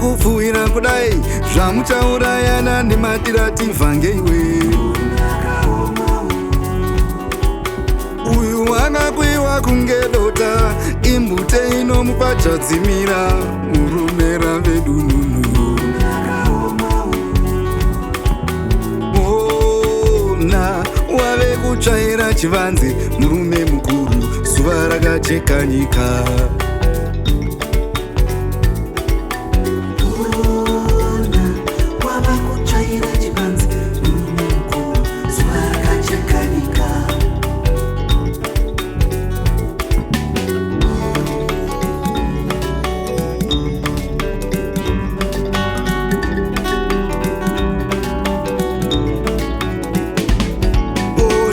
Kupfuira kudai zvamuchaurayana nematiratibva ngeiwe. Uyu akakwiwa kunge dota, imbute inomupachadzimira murumera vedununu. Ona wave kutsvaira chivanze murume mukuru, zuva rakacheka nyika.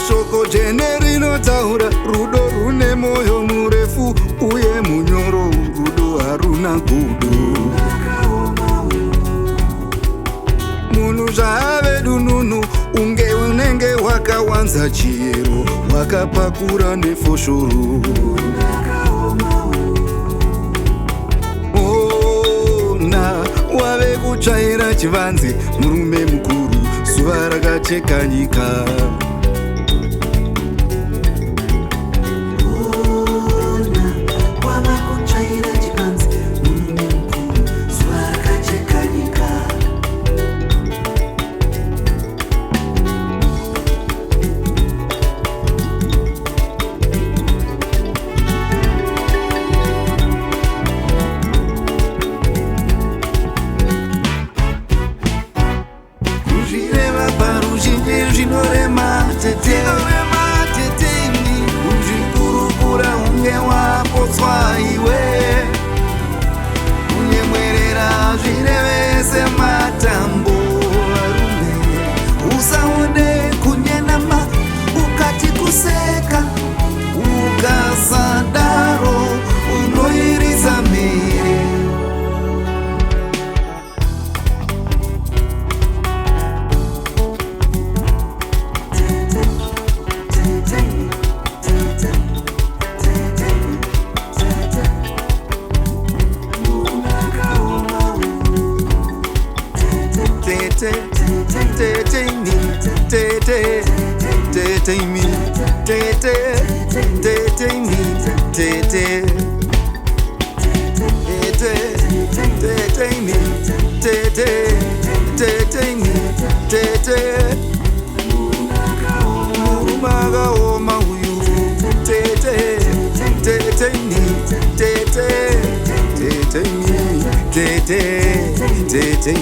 Shoko jene rinotaura rudo rune moyo murefu uye munyoro, rudo haruna gudo. Munhu zvaave dununu unge unenge wakawanza chiyero, wakapakura nefoshoro. Ona wave kutsvaira chivanze murume mukuru, zuva rakacheka nyika. Zvinorema tete uzvikurukura unge wapotswa iwe, unyemwerera zvirevese matambo varume, usaone kunyenama ukati kuseka, ukasadaro unoirisa mhere. Tete